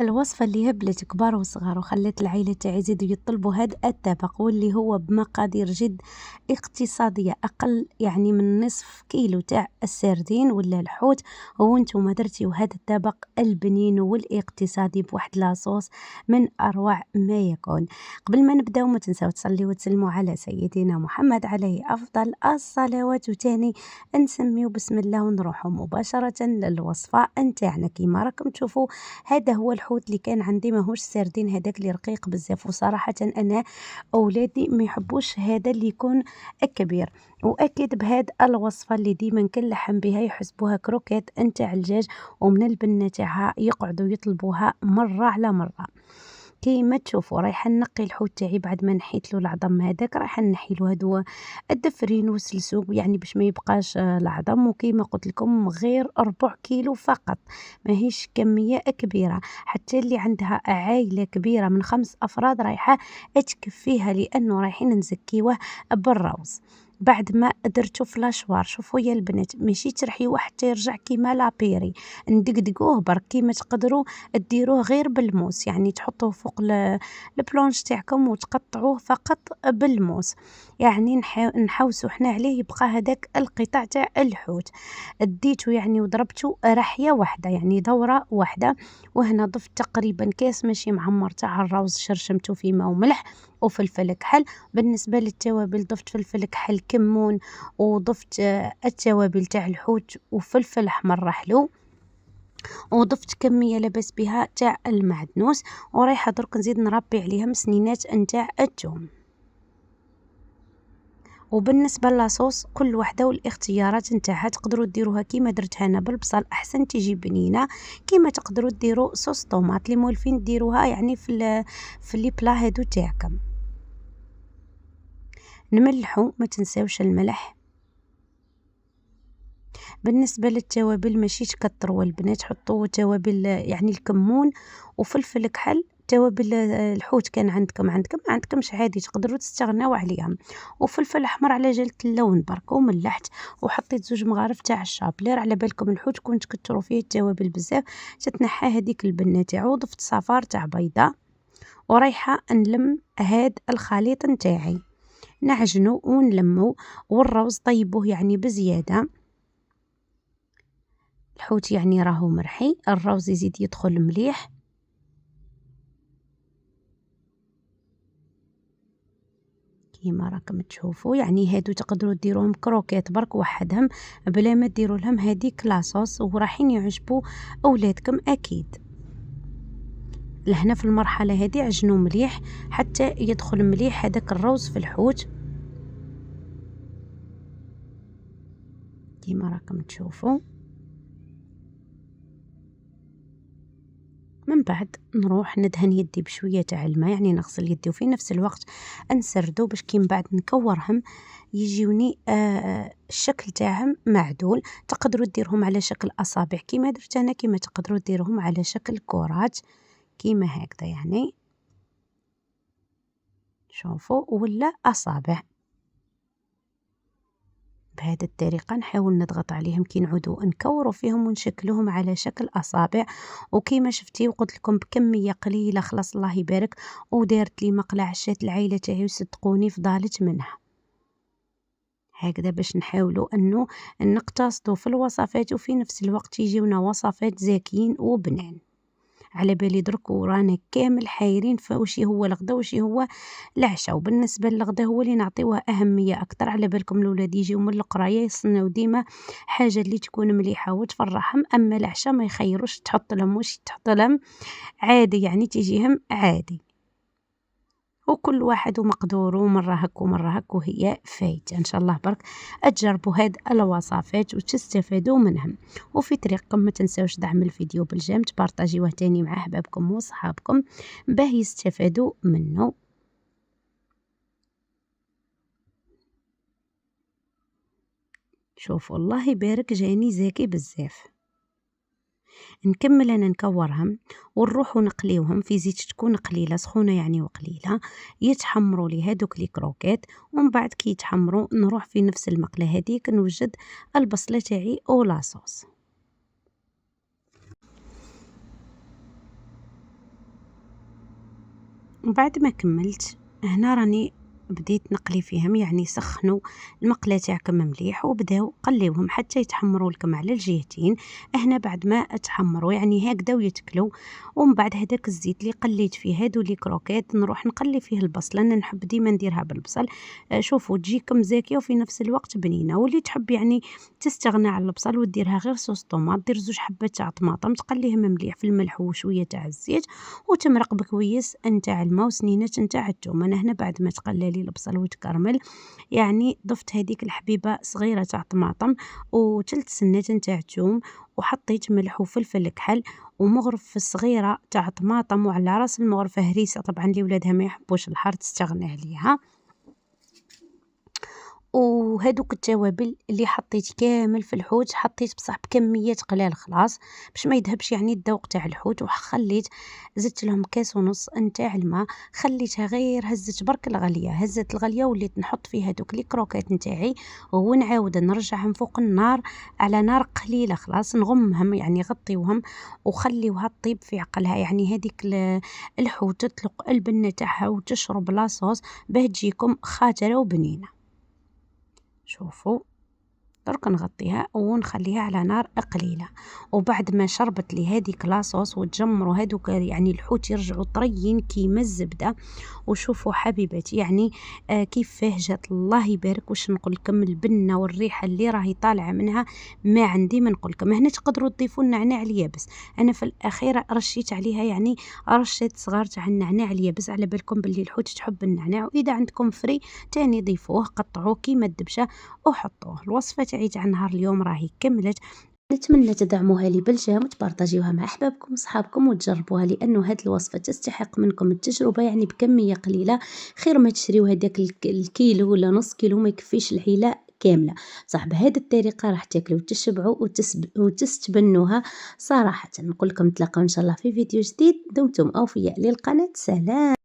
الوصفة اللي هبلت كبار وصغار وخلت العيلة تاعي يزيدوا يطلبوا هذا الطبق، واللي هو بمقادير جد اقتصادية، أقل يعني من نصف كيلو تاع السردين ولا الحوت. هو انتم درتيو هذا الطبق البنين والاقتصادي بواحد لاصوص من أروع ما يكون. قبل ما نبداو ما تنساو تصليو وتسلموا على سيدنا محمد عليه أفضل الصلوات، وتاني نسميو بسم الله ونروحوا مباشرة للوصفة نتاعنا. كيما راكم تشوفوا هذا هو الحوت اللي كان عندي، ماهوش السردين هذاك اللي رقيق بزاف، وصراحة انا اولادي ما يحبوش هذا اللي يكون كبير. واكيد بهذه الوصفة اللي ديما كنلحم بها يحسبوها كروكيت نتاع الدجاج، ومن البنة تاعها يقعدوا يطلبوها مرة على مرة. كيما تشوفوا رايحة نقي الحوت تاعي بعد ما نحيت له العظم هذاك، رايحة نحي له هادو الدفرين والسلسوق يعني باش ما يبقاش العظم. وكيما قلت لكم غير ربع كيلو فقط، ماهيش كمية كبيرة. حتى اللي عندها عائلة كبيرة من 5 أفراد رايحة تكفيها، لأنه رايحين نزكيوه بالروز. بعد ما درتو في لاشوار، شوفوا يا البنات ماشي ترحيوه حتى يرجع كيما لابيري، ندقدقوه برك كيما تقدروا ديروه غير بالموس، يعني تحطوه فوق البلونش تاعكم وتقطعوه فقط بالموس. يعني نحوسوا حنا عليه يبقى هذاك القطع تاع الحوت. اديته يعني وضربته رحيه واحده، يعني دوره واحده. وهنا ضفت تقريبا كاس ماشي معمر تاع الروز، شرشمته في ماء وملح وفلفل كحل. بالنسبه للتوابل ضفت فلفل كحل كمون، وضفت التوابل تاع الحوت وفلفل احمر رحلو، وضفت كميه لاباس بها تاع المعدنوس. ورايحه درك نزيد نربي عليهم سنينات نتاع الثوم. وبالنسبه لاصوص كل وحده والاختيارات نتاعها، تقدروا ديروها كيما درت انا بالبصل احسن تيجي بنينه، كيما تقدروا ديروا صوص طوماط اللي مولفين ديروها يعني في لي بلا هادو تاعكم. نملحوا ما تنساوش الملح. بالنسبة للتوابل ماشي تكتروا البنات، حطوا توابل يعني الكمون وفلفل كحل. توابل الحوت كان عندكم ما عندكمش عادي تقدروا تستغناو عليهم. وفلفل احمر على جلة اللون برك، وملحت وحطيت 2 مغارف تاع الشابلير. على بالكم الحوت كون تكتروا فيه التوابل بزاف تتنحى هذيك البنه تاعو. ضفت صفار تاع بيضه، ورايحه نلم هاد الخليط نتاعي، نعجنو ونلمو. والروز طيبوه يعني بزياده. الحوت يعني راهو مرحي، الروز يزيد يدخل مليح. كيما راكم تشوفوا يعني هادو تقدروا ديروهم كروكيت برك وحدهم بلا ما ديروا لهم هذيك لاصوص، وراحين يعجبوا اولادكم اكيد. لهنا في المرحله هذه عجنوا مليح حتى يدخل مليح هذاك الروز في الحوت كيما راكم تشوفوا. من بعد نروح ندهن يدي بشويه تاع الماء، يعني نغسل يدي وفي نفس الوقت نسردو باش كي من بعد نكورهم يجيوني الشكل تاعهم معدول. تقدروا ديرهم على شكل اصابع كيما درت انا، كيما تقدروا ديرهم على شكل كرات كيما هكذا، يعني شوفوا ولا اصابع. بهذه الطريقة نحاول نضغط عليهم كي نعودو نكورو فيهم ونشكلوهم على شكل أصابع. وكيما شفتي وقلت لكم بكمية قليلة خلاص الله يبارك، ودارت لي مقلة عشات العائلة تاعي وصدقوني فضالت منها. هكذا باش نحاولوا انه نقتصدوا في الوصفات وفي نفس الوقت يجيونا وصفات زاكيين وبنان. على بالي درك ورانا كامل حايرين فوش هو الغدا وش هو العشاء. وبالنسبه للغدا هو اللي نعطيوه اهميه اكثر. على بالكم الاولاد يجيو من القرايه يصنعوا ديما حاجه اللي تكون مليحه وتفرحهم، اما العشاء ما يخيروش تحط لهم وش تحط لهم عادي، يعني تجيهم عادي. وكل واحد ومقدوره، مرة هك ومرة هك وهي فايتة. إن شاء الله برك تجربوا هاد الوصفات وتستفادوا منهم. وفي طريقكم ما تنساوش دعم الفيديو بالجيم، تبارطاجيوه تاني مع أحبابكم وصحابكم باه يستفادوا منه. شوفوا الله يبارك جاني زاكي بزاف. نكمل انا نكورهم ونروحوا نقليوهم في زيت تكون قليله سخونه يعني وقليله، يتحمروا لي هذوك لي كروكيت. ومن بعد كي يتحمروا نروح في نفس المقله هذيك نوجد البصله تاعي او لاصوص. وبعد ما كملت هنا راني بديت نقلي فيهم، يعني سخنوا المقلة تاعكم مليح وبداو قليوهم حتى يتحمروا لكم على الجهتين. هنا بعد ما تحمروا يعني هكذا ويتكلوا، ومن بعد هذاك الزيت اللي قليت فيه هادو لي كروكيت نروح نقلي فيه البصل، انا نحب ديما نديرها بالبصل. شوفوا تجيكم زاكيه وفي نفس الوقت بنينه. واللي تحب يعني تستغنى على البصل وديرها غير صوص طوماط، دير زوج حبات تاع طماطم تقليهم مليح في الملح وشويه تاع الزيت، وتمرق بكويس نتاع الماء وسنينات نتاع الثوم. انا هنا بعد ما تقلى لي البصل وتكرمل يعني ضفت هذيك الحبيبه صغيره تاع طماطم وثلث سنات نتاع الثوم، وحطيت ملح وفلفل كحل ومغرف صغيره تاع طماطم، وعلى راس المغرفه هريسه طبعا اللي ولادها ما يحبوش الحار تستغنى عليها. وهادوك التوابل اللي حطيت كامل في الحوت حطيت بصح بكميات قلال خلاص باش ما يذهبش يعني الذوق تاع الحوت. وخليت زدت لهم كاس ونص نتاع الماء، خليتها غير هزت برك الغليه، هزت الغليه وليت نحط فيها دوك لي كروكيت نتاعي ونعاود نرجعهم فوق النار على نار قليله خلاص، نغمهم يعني غطيوهم وخليوها طيب في عقلها. يعني هذيك الحوت تطلق البنه تاعها وتشرب لاصوص باه تجيكم خاتره وبنينه. شوفوا درك نغطيها ونخليها على نار قليلة، وبعد ما شربت لي هذيك لاصوص وتجمروا هذوك يعني الحوت يرجعوا طريين كيما الزبدة. وشوفوا حبيباتي يعني كيفاه جات الله يبارك، واش نقول لكم البنة والريحة اللي راهي طالعة منها ما عندي ما نقول لكم. هنا تقدروا تضيفوا النعناع اليابس، انا في الاخير رشيت عليها يعني رشة صغار تاع النعناع اليابس، على بالكم باللي الحوت تحب النعناع، واذا عندكم فري تاني ضيفوه قطعوه كيما الدبشة وحطوه. الوصفة تاعي تاع نهار اليوم راهي كملت، نتمنى تدعموها لي بالجيم وتبارطاجيوها مع احبابكم وصحابكم وتجربوها، لانه هاد الوصفه تستحق منكم التجربه يعني بكميه قليله، خير ما تشريو هداك الكيلو ولا نص كيلو ما يكفيش العيله كامله. صح بهذه الطريقه راح تاكلوا وتشبعوا وتستبنوها صراحه. نقول لكم نتلاقاو ان شاء الله في فيديو جديد، دمتم اوفياء للقناه، سلام.